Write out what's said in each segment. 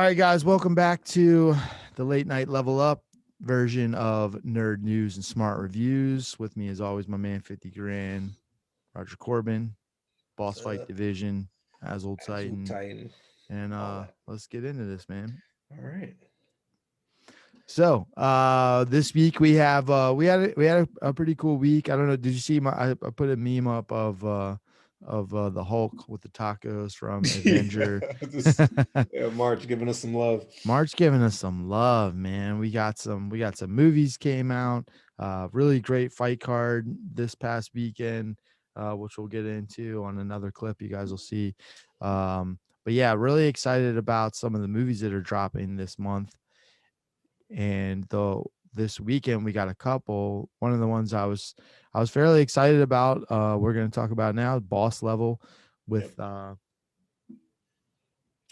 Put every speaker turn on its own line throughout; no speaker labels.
right, guys, welcome back to the late night level up version of Nerd News and Smart Reviews. With me, as always, my man 50 Grand, Roger Corbin, Boss Fight Division, as old
Absolute
Titan,
Titan,
and
all that.
let's get into this, man.
All right.
So, this week we had a pretty cool week. I don't know. Did you see I put a meme up of the Hulk with the tacos from Avenger.
Yeah, March giving us some love.
March giving us some love, man. We got some movies came out. Really great fight card this past weekend, which we'll get into on another clip. You guys will see. But yeah, really excited about some of the movies that are dropping this month. And though this weekend we got a couple. One of the ones I was fairly excited about. We're going to talk about now, Boss Level,
Yep.
with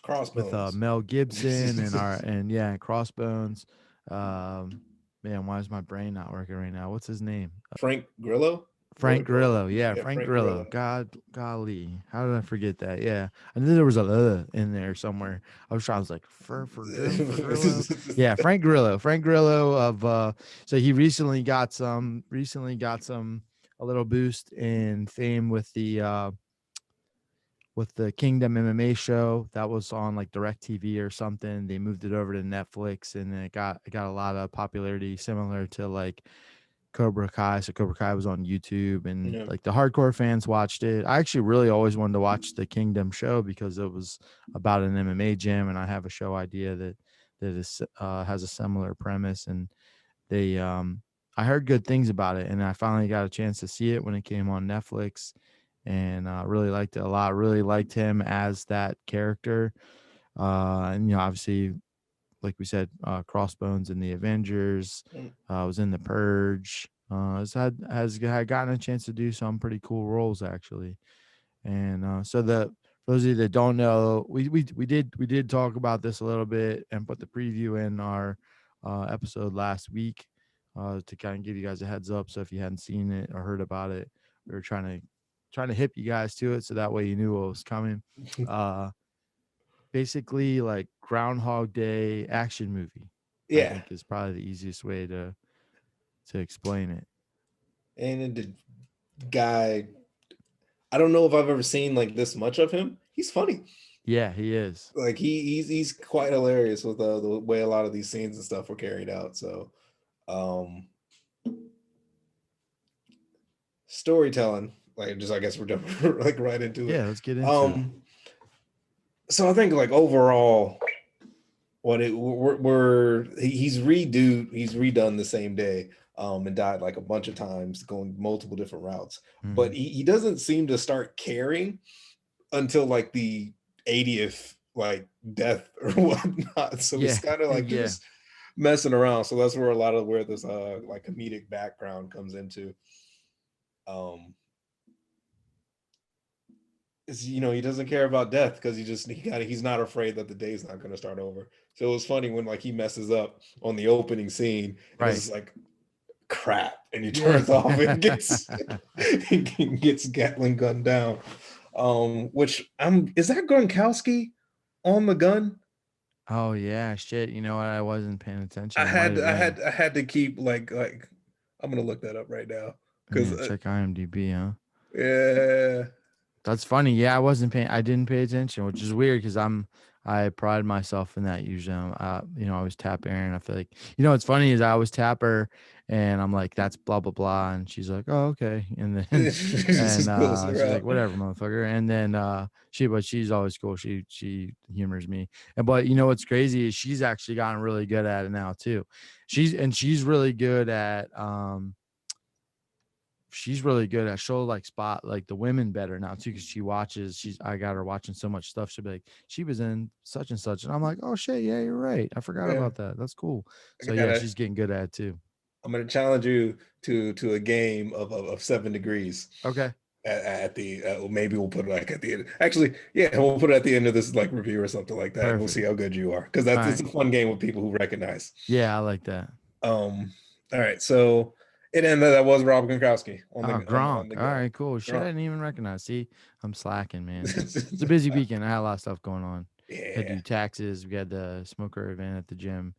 Crossbones.
Mel Gibson and Crossbones. Man, why is my brain not working right now? What's his name?
Frank Grillo.
Frank Grillo. Yeah,
Yeah,
Frank
Frank
Grillo.
Grillo.
Golly, how did I forget that? Yeah, I knew there was a in there somewhere. I was like for Grillo. Yeah, Frank Grillo. Frank Grillo of so he recently got some a little boost in fame with the Kingdom MMA show that was on like DirecTV or something. They moved it over to Netflix, and it got a lot of popularity, similar to like Cobra Kai. So Cobra Kai was on YouTube, and
Yeah.
like the hardcore fans watched it. I actually really always wanted to watch the Kingdom show because it was about an MMA gym, and I have a show idea that has a similar premise, and they I heard good things about it, and I finally got a chance to see it when it came on Netflix, and really liked it a lot. Really liked him as that character, and obviously, like we said, Crossbones in the Avengers,
Mm.
was in the Purge. Has had gotten a chance to do some pretty cool roles actually, and for those of you that don't know, we did talk about this a little bit and put the preview in our episode last week, to kind of give you guys a heads up. So if you hadn't seen it or heard about it, we were trying to hip you guys to it so that way you knew what was coming. Uh, Basically, like Groundhog Day action movie, I
Yeah.
think is probably the easiest way to explain it.
And then the guy, I don't know if I've ever seen like this much of him. He's funny.
Yeah, he is.
Like he's quite hilarious with the way a lot of these scenes and stuff were carried out. So, um, storytelling, like just I guess we're jumping like right into it.
Yeah, let's get into it.
Um, so I think like overall, what it he's redone the same day, and died like a bunch of times, going multiple different routes. But
Mhm.
he doesn't seem to start caring until like the 80th like death or whatnot. So he's
Yeah,
kind of like
yeah.
just messing around. So that's where a lot of where this like comedic background comes into. Um, is he doesn't care about death because he's not afraid that the day's not going to start over. So it was funny when like he messes up on the opening scene and it's
Right.
just like crap, and he
Yeah.
turns off and gets he gets Gatling gun down. Which is that Gronkowski on the gun?
Oh yeah, shit. You know what? I wasn't paying
I
attention. It might
had
have
I
been.
had I had to keep like I'm gonna look that up right now because
Yeah, check IMDb, huh?
yeah.
That's funny. Yeah, I didn't pay attention, which is weird because I pride myself in that usually. I always tap Aaron. I feel like, what's funny is I always tap her and I'm like, that's blah, blah, blah. And she's like, oh, okay. And then, and,
Just pulls her
she's like,
out.
whatever, motherfucker. And then, but she's always cool. She humors me. But what's crazy is she's actually gotten really good at it now too. She's really good at, she'll like spot like the women better now too because I got her watching so much stuff. She'll be like, she was in such and such, and I'm like, oh shit, yeah, you're right, I forgot
Yeah,
about that. That's cool.
I
So yeah,
gotta.
she's getting good at it too.
I'm gonna challenge you to a game of 7 degrees.
Okay,
At the maybe we'll put it like at the end. Actually, yeah, we'll put it at the end of this like review or something like that, and we'll see
perfect.
how good you are because
All
that's
right.
it's a fun game with people who recognize.
Yeah, I like that.
All right, so it ended. That was Rob Gronkowski on
Oh,
the on
Gronk.
the
All
gun.
right, cool. Shit, I
Gronk.
didn't even recognize. See, I'm slacking, man. It's a busy weekend. I had a lot of stuff going on. Had to
Yeah.
do taxes. We had the smoker event at the gym.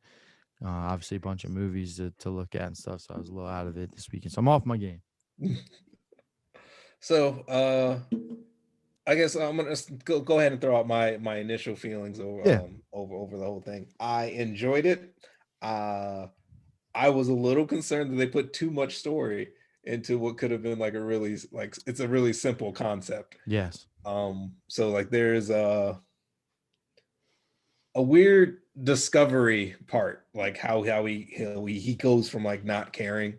Obviously, a bunch of movies to look at and stuff. So I was a little out of it this weekend. So I'm off my game.
So I guess I'm gonna go ahead and throw out my initial feelings
Yeah.
over the whole thing. I enjoyed it. Uh I was a little concerned that they put too much story into what could have been like a really like it's a really simple concept.
Yes.
So like there's a weird discovery part, like how he goes from like not caring,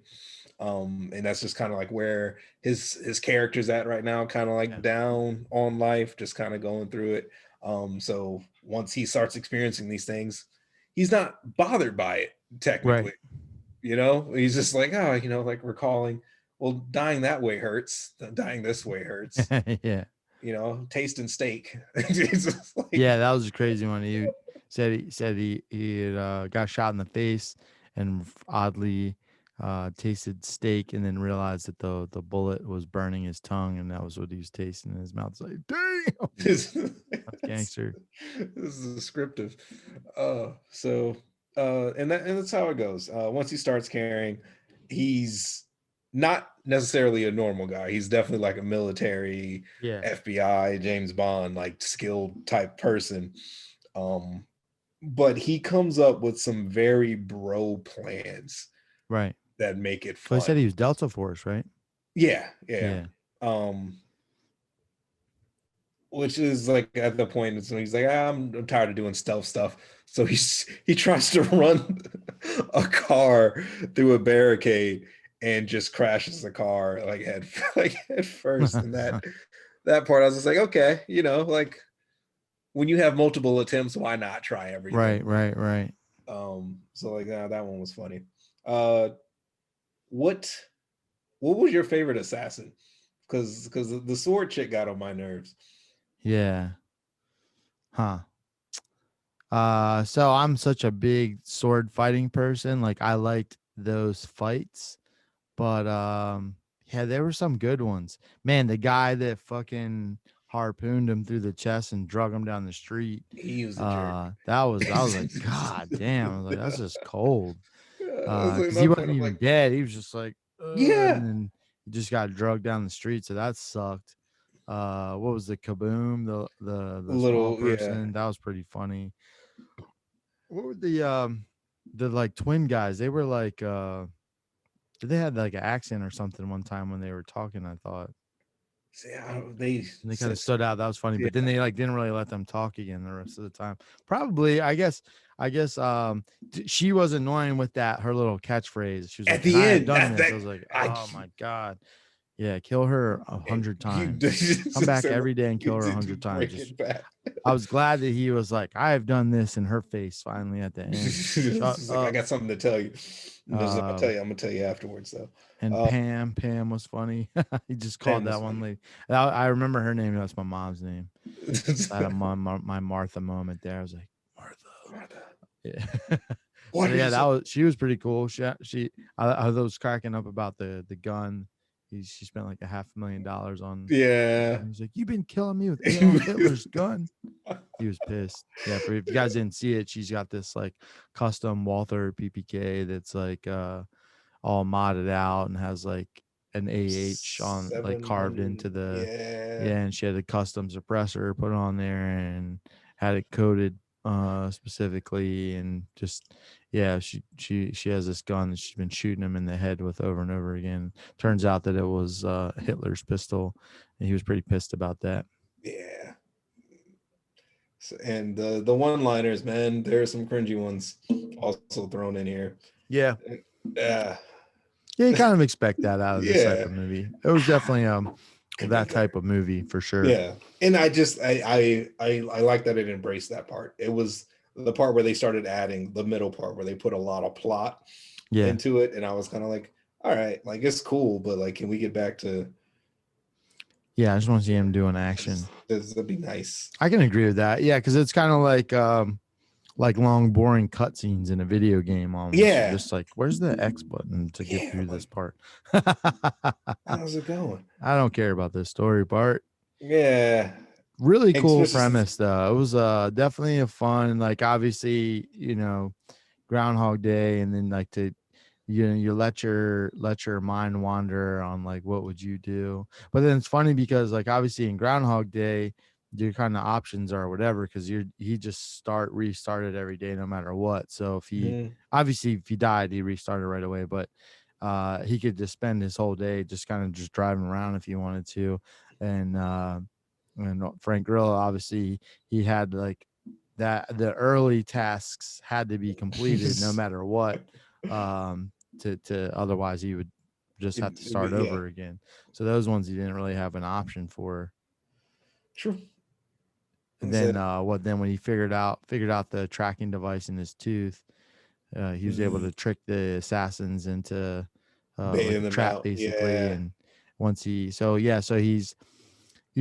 and that's just kind of like where his character's at right now, kind of like
Yeah.
down on life, just kind of going through it. So once he starts experiencing these things, he's not bothered by it
Right.
technically. He's just like, oh, like recalling, well, dying that way hurts, dying this way hurts.
Yeah.
Tasting steak. It's just like,
Yeah, that was a crazy one. He had, got shot in the face and oddly tasted steak, and then realized that the bullet was burning his tongue, and that was what he was tasting in his mouth. It's like, damn,
this,
that's gangster.
this is descriptive. So and that's how it goes. Once he starts caring, he's not necessarily a normal guy. He's definitely like a military,
Yeah.
FBI, James Bond, like skilled type person. Um, but he comes up with some very bro plans
Right.
that make it
Well, he
fun.
said he was Delta Force, right?
Yeah, yeah.
Yeah.
Um, which is like at the point, so he's like, I'm tired of doing stealth stuff. So he tries to run a car through a barricade and just crashes the car like head first. And that part, I was just like, okay, like when you have multiple attempts, why not try everything?
Right. Right. Right.
So like that one was funny. Uh, what what was your favorite assassin? Because the sword chick got on my nerves.
Yeah. Huh. So I'm such a big sword fighting person. Like I liked those fights, but yeah, there were some good ones. Man, the guy that fucking harpooned him through the chest and drug him down the street.
He was a jerk.
I was like, God damn. I was like, that's just cold.
I was like, at
Because he
that point,
wasn't
I'm
even
like,
dead. He was just like, and
yeah,
then he just got drugged down the street. So that sucked. What was the kaboom?
a
The small
little, yeah.
person. That was pretty funny. What were the like twin guys? They were like they had like an accent or something one time when they were talking, I thought.
See, they
And they kind of
said,
stood out. That was funny.
yeah,
But then they like didn't really let them talk again the rest of the time. Probably, I guess she was annoying with that her little catchphrase. She was
at
like, and
the
I have
end,
done
that
this.
that
I was like,
I
oh my God. Yeah, kill her
and
100
you
times. Come
just
back
said
every day and kill
you
her
did
100 times.
break
Just
it back.
I was glad that he was like, I have done this in her face finally at the end. Shut
It's like, I
up.
got something to tell you. And there's,
Um,
I'm gonna tell you afterwards. So,
and
uh,
Pam was funny. He just called
Pam was
that one
funny.
lady. I remember her name. That's my mom's name. I had my Martha moment there. I was like, Martha. Yeah.
What
But
did
yeah,
you say?
she was pretty cool. I was cracking up about the gun. She spent like $500,000 on.
Yeah.
He's like, you've been killing me with Adolf Hitler's gun. He was pissed. Yeah, for if you guys didn't see it, she's got this like custom Walther PPK that's like all modded out and has like an AH on like carved into
700.
the
Yeah.
yeah, and she had a custom suppressor put on there and had it coated specifically and just yeah, she has this gun that she's been shooting him in the head with over and over again. Turns out that it was Hitler's pistol, and he was pretty pissed about that.
Yeah. And the one liners, man, there are some cringy ones also thrown in here.
Yeah.
Uh,
Yeah, you kind of expect that out of this type
yeah.
of movie. It was definitely
Could be
that
better.
type of movie for sure.
Yeah. And I like that it embraced that part. It was the part where they started adding the middle part where they put a lot of plot
Yeah.
into it. And I was kind of like, all right, like it's cool, but like, can we get back to
Yeah, I just want to see him doing action.
that'd be nice.
I can agree with that. Yeah, because it's kind of like long, boring cutscenes in a video game almost. You're
Yeah.
just like, where's the X button to get
Yeah.
through
Like,
this part?
how's it going?
I don't care about this story part.
Yeah.
Really cool
especially since
premise though. It was definitely a fun, like obviously, Groundhog Day, and then like to you let your mind wander on like what would you do. But then it's funny because like obviously in Groundhog Day, your kind of options are whatever because he just restarted every day no matter what. So
Mhm.
if he died, he restarted right away. But he could just spend his whole day just kind of just driving around if he wanted to. And Frank Grillo, obviously, he had like that the early tasks had to be completed no matter what. To otherwise he would just have to start
Yeah,
over again. So those ones he didn't really have an option for.
true.
And
And said,
then what then when he figured out the tracking device in his tooth, he was able
mm,
to trick the assassins into like
bailing
a
them
trap
out.
basically.
Yeah.
And once he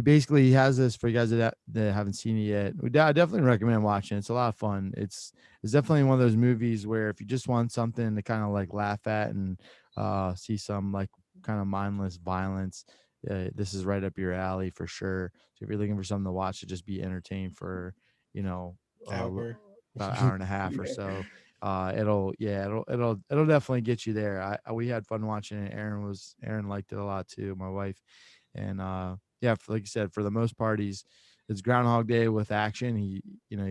basically he has this for you guys that haven't seen it yet. I definitely recommend watching. It's a lot of fun. It's definitely one of those movies where if you just want something to kind of like laugh at and see some like kind of mindless violence, this is right up your alley for sure. So if you're looking for something to watch to just be entertained for, you know, uh,
Hour.
about an hour and a half or
Yeah.
so, it'll definitely get you there. We had fun watching it. Aaron liked it a lot too. My wife, and yeah, like you said, for the most part, it's Groundhog Day with action. He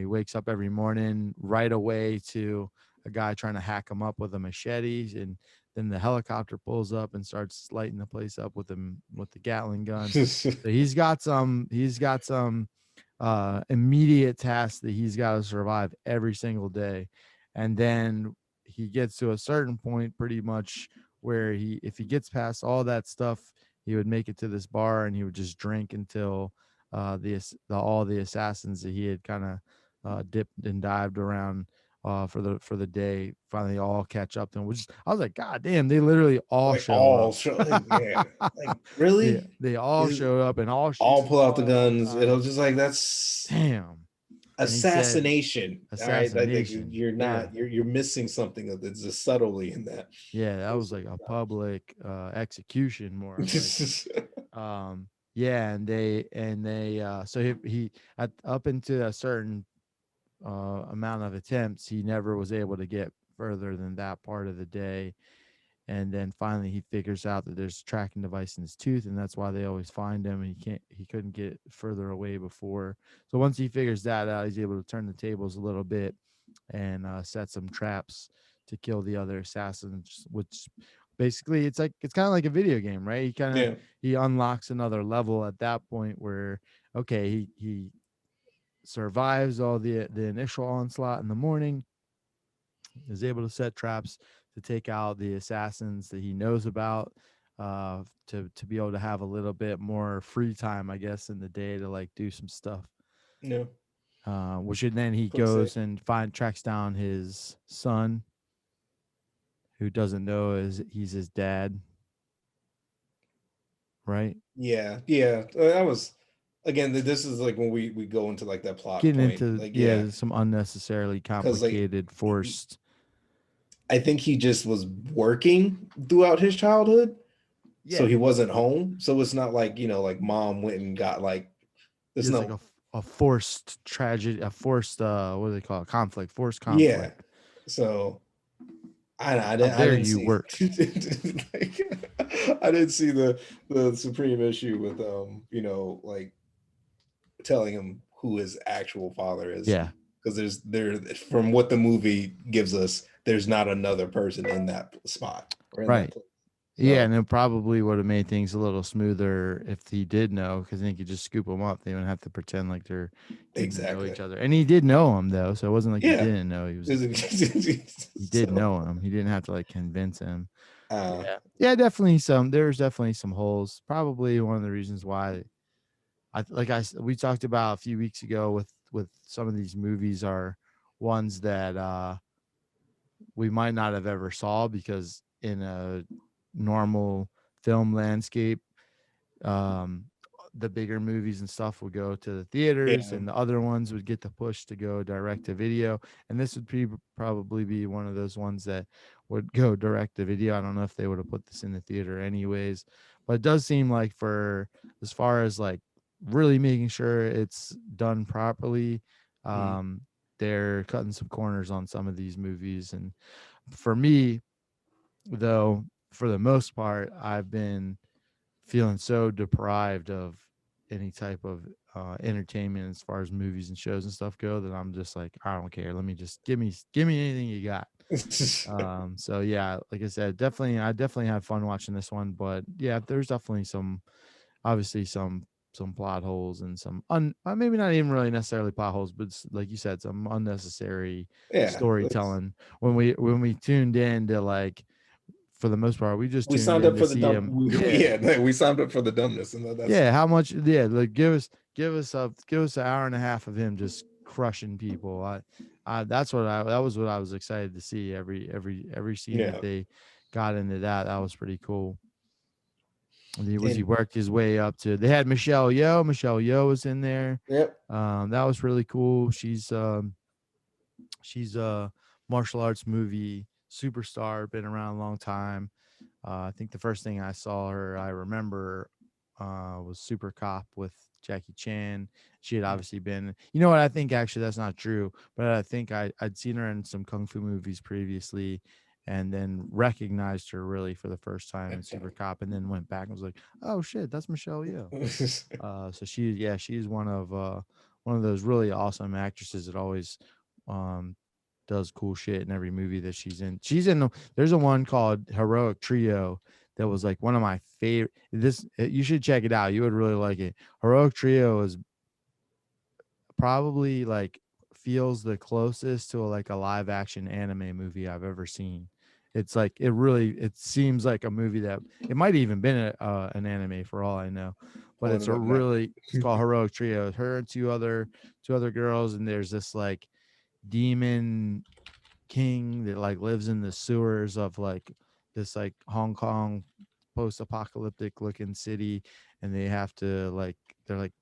wakes up every morning right away to a guy trying to hack him up with a machete, and then the helicopter pulls up and starts lighting the place up with the Gatling gun. So he's got some immediate tasks that he's got to survive every single day, and then he gets to a certain point pretty much where if he gets past all that stuff, he would make it to this bar and he would just drink until all the assassins that he had kind of dipped and dived around for the day finally all catch up to him. Which I was like, God damn, they literally all
Like
show
all
up.
show, like, yeah, like
they
really,
they all
is
show up and all
all
shooting
pull out
all
the
at one
guns. It'll
time.
just like that's
Damn. And he said
assassination. All right, like
assassination.
you're
Yeah.
not you're missing something that's just subtly in that.
Yeah, that was like a public execution more or like. Yeah, and they so he at up into a certain amount of attempts, he never was able to get further than that part of the day. And then finally he figures out that there's a tracking device in his tooth, and that's why they always find him, and he couldn't get further away before. So once he figures that out, he's able to turn the tables a little bit and set some traps to kill the other assassins, which basically it's kind of like a video game, right?
Yeah,
He unlocks another level at that point where okay, he survives all the initial onslaught in the morning, is able to set traps to take out the assassins that he knows about, to be able to have a little bit more free time, I guess, in the day to like do some stuff.
yeah,
Which then he
play safe.
goes and tracks down his son, who doesn't know is he's his dad, right?
Yeah, yeah. That was again. This is like when we go into like that plot
Getting
point.
into
Like yeah,
some unnecessarily
because like
complicated, forced.
I think he just was working throughout his childhood, so
Yeah,
he wasn't home. So it's not like like mom went and got like there's
just like
no
a forced tragedy, a forced what do they call it? Conflict, forced
yeah.
conflict.
So
How
I
dare
didn't
you
see
work?
like, I didn't see the supreme issue with like telling him who his actual father is
Yeah,
because there from what the movie gives us there's not another person in that spot or in that
right.
place.
Yeah,
So
and it probably would have made things a little smoother if he did know, because then he could just scoop them up. They wouldn't have to pretend like they're getting to know
exactly.
each other. And he did know him though, so it wasn't like he
Yeah.
didn't know. He did
So
know him. He didn't have to like convince him.
uh
Yeah, yeah, definitely some. There's definitely some holes. Probably one of the reasons why we talked about a few weeks ago with some of these movies are ones that we might not have ever saw because in a normal film landscape, um the bigger movies and stuff would go to the theaters
yeah.
and the other ones would get the push to go direct to video, and this would probably be one of those ones that would go direct to video. I don't know if they would have put this in the theater anyways, but it does seem like for as far as like really making sure it's done properly.
Mm.
Um, they're cutting some corners on some of these movies, and for me, though, for the most part, I've been feeling so deprived of any type of entertainment as far as movies and shows and stuff go that I'm just like, I don't care. Let me just give me anything you got. So yeah, like I said, I definitely had fun watching this one, but yeah, there's definitely obviously some plot holes and maybe not even really necessarily plot holes, but like you said, some unnecessary
Yeah,
storytelling when we tuned in to like for the most part, we just
we
tuned
signed
in
up
to
for the
see
dumb.
him. Yeah,
Yeah, we signed up for the dumbness, and that's
yeah. How much? Yeah, like give us an hour and a half of him just crushing people. That was what I was excited to see every scene that
yeah.
they got into that was pretty cool. And he
And
worked his way up to. They had Michelle Yeoh. Michelle Yeoh was in there.
yep.
That was really cool. She's a martial arts movie superstar. Been around a long time. I think the first thing I remember was Super Cop with Jackie Chan. She had obviously been, you know what? I think actually that's not true, but I think I'd seen her in some kung fu movies previously and then recognized her really for the first time in Super Cop and then went back and was like, oh shit, that's Michelle Yeoh. So she's one of those really awesome actresses that always um, does cool shit in every movie that she's in. There's a one called Heroic Trio that was like one of my favorite. You should check it out. You would really like it. Heroic Trio is probably like feels the closest to like a live action anime movie I've ever seen. It's like it seems like a movie that it might even been an anime for all I know, but
Pulling
it's
it up now.
it's called Heroic Trio. Her and two other girls, and there's this like demon king that like lives in the sewers of like this like Hong Kong post-apocalyptic looking city, and they're like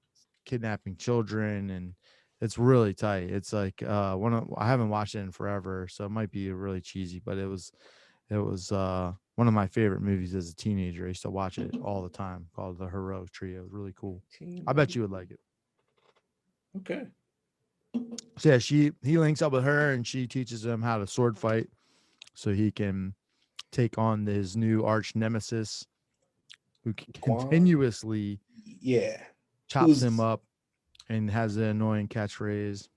kidnapping children, and it's really tight. It's like I haven't watched it in forever, so it might be really cheesy, but it was one of my favorite movies as a teenager. I used to watch it all the time. Called The Heroic Trio. It was really cool. I bet you would like it.
Okay.
So yeah, he links up with her and she teaches him how to sword fight so he can take on his new arch nemesis who
Quan.
continuously
Yeah.
chops him
Who's
up and has an annoying catchphrase.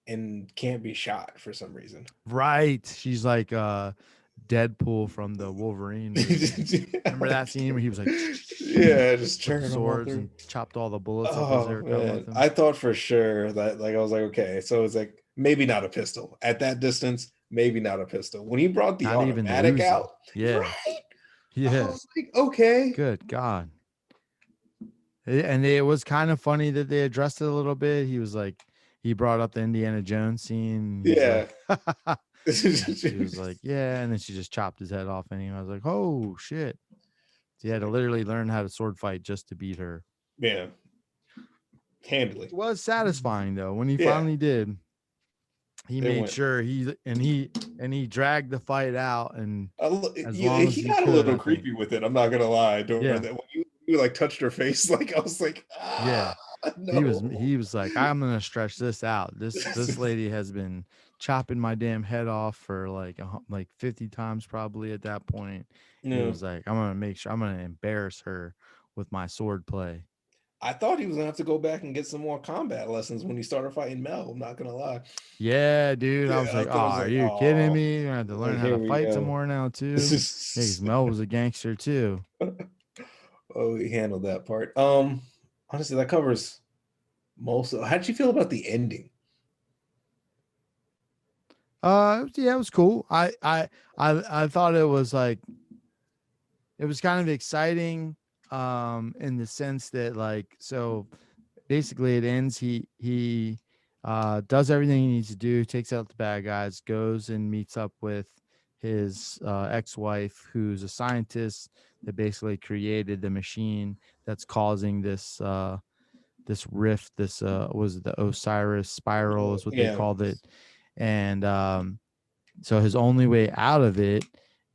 and can't be shot for some reason.
Right. She's like Deadpool from the Wolverine movie. Remember that
Like,
scene where he was like
yeah, just
with the
churning them all
swords
through.
and chopped all the bullets up as they
Oh
were coming with
man,
him?
I thought for sure that like I was like, okay, so it's like maybe not a pistol at that distance, maybe not a pistol. When he brought the
Not even the
automatic
Uzi.
out,
Yeah.
right? I
Yeah.
was like, okay,
Good God. And it was kind of funny that they addressed it a little bit. He brought up the Indiana Jones scene. And he's
yeah.
like, and she was like, yeah. And then she just chopped his head off. And I was like, oh, shit. So he had to literally learn how to sword fight just to beat her.
Yeah, handily.
It was satisfying, though. When he
Yeah,
finally did, he
it
made
went.
sure he dragged the fight out. And as long as
He
he
got a
could,
little
I think.
creepy with it. I'm not gonna lie. During
Yeah.
that, when you like touched her face, like I was like,
Yeah.
no.
He was like, I'm gonna stretch this out. This lady has been chopping my damn head off for like 50 times probably at that point. He
Yeah.
was like, I'm gonna make sure I'm gonna embarrass her with my sword play.
I thought he was gonna have to go back and get some more combat lessons when he started fighting Mel. I'm not gonna lie.
Yeah, dude. I
Yeah,
was
I
like, oh,
thought I was
are
like,
you kidding
oh,
me? I have to learn
like
how
here
to
we
fight some
go.
more now too. Yeah, because Mel was a gangster too.
Oh, he handled that part. Honestly, that covers most of. How did you feel about the ending?
Yeah, it was cool. I thought it was kind of exciting in the sense that basically it ends he does everything he needs to do, takes out the bad guys, goes and meets up with his ex-wife who's a scientist that basically created the machine that's causing this rift, this was it the Osiris spiral is what they
Yeah,
called it. And so his only way out of it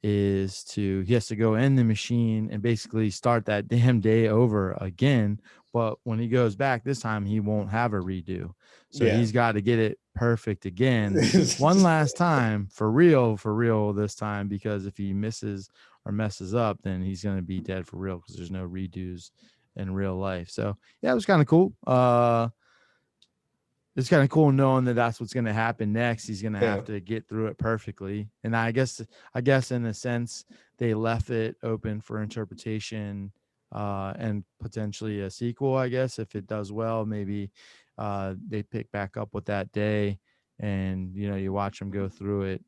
is he has to go in the machine and basically start that damn day over again. But when he goes back this time, he won't have a redo. So
Yeah.
he's got to get it perfect again one last time for real this time, because if he misses or messes up, then he's going to be dead for real because there's no redos in real life. So yeah, it was kind of cool. It's kind of cool knowing that that's what's going to happen next. He's going to
Yeah.
have to get through it perfectly. And I guess in a sense, they left it open for interpretation, and potentially a sequel. I guess if it does well, maybe they pick back up with that day, and you watch him go through it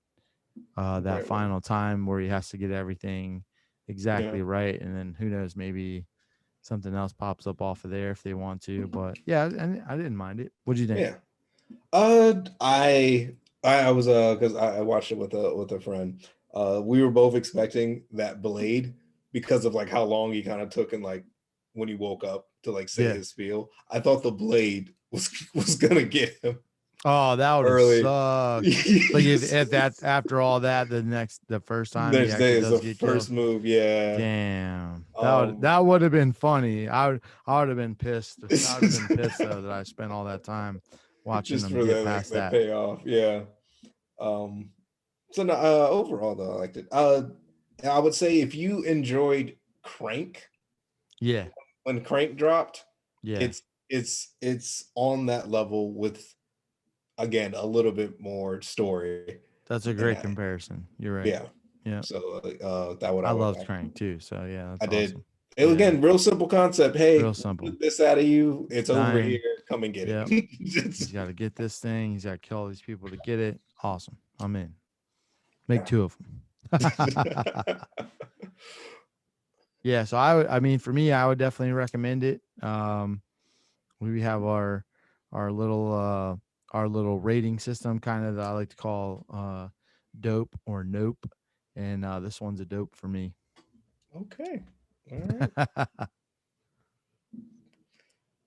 that
Right. Right.
final time where he has to get everything
Yeah.
exactly right, and then who knows, maybe something else pops up off of there if they want to. But yeah, and I didn't mind it. What do you think?
Yeah. I was because I watched it with a friend. We were both expecting that blade because of like how long he kind of took and like when he woke up to like say
Yeah.
his spiel. I thought the blade was gonna get him
Oh, that would have
early.
sucked. Like if that after all that, the first time he
Next day
actually
is
does
the
get killed.
first move. Yeah.
Damn,
Um,
that would have been funny. I would have been pissed. I would have been pissed though that I spent all that time watching
just
them
for
get
that like
past
that
that.
payoff. Yeah. Um, so no, overall though, I liked it. I would say if you enjoyed Crank
Yeah,
when Crank dropped,
yeah,
it's on that level with again a little bit more story
that's a
than
great
that.
comparison. You're right.
Yeah.
Yeah,
So that what
I
I would
loved
actually
Crank too. So yeah,
I
that's
did.
awesome.
It was,
Yeah,
again, real simple concept. Hey,
real simple.
get this out of you.
He's
It's over here.
dying.
Come and get it.
Yep, he's got to get this thing. He's got to kill all these people to get it. Awesome. I'm in. Make
Yeah.
two of them. Yeah, so I mean, for me, I would definitely recommend it. We have our little rating system, kind of, that I like to call dope or nope, and this one's a dope for me.
Okay. All right.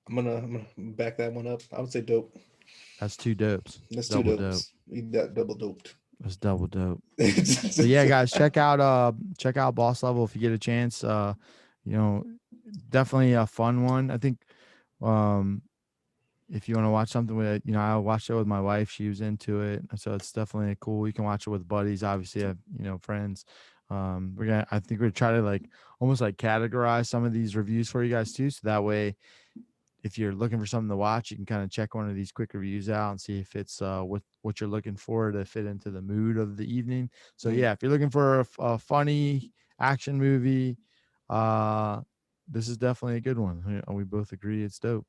I'm gonna back that one up. I would say dope.
That's two dopes,
That's two
double dope.
dopes. We got double doped.
That's double dope. But yeah, guys, check out Boss Level if you get a chance. You know, definitely a fun one. I think um if you want to watch something with, I watched it with my wife. She was into it, so it's definitely cool. You can watch it with buddies. Obviously, have friends. I think we're gonna try to like almost like categorize some of these reviews for you guys too, so that way, if you're looking for something to watch, you can kind of check one of these quick reviews out and see if it's what you're looking for to fit into the mood of the evening. So
Mm.
yeah, if you're looking for a funny action movie, uh, this is definitely a good one. We both agree it's dope.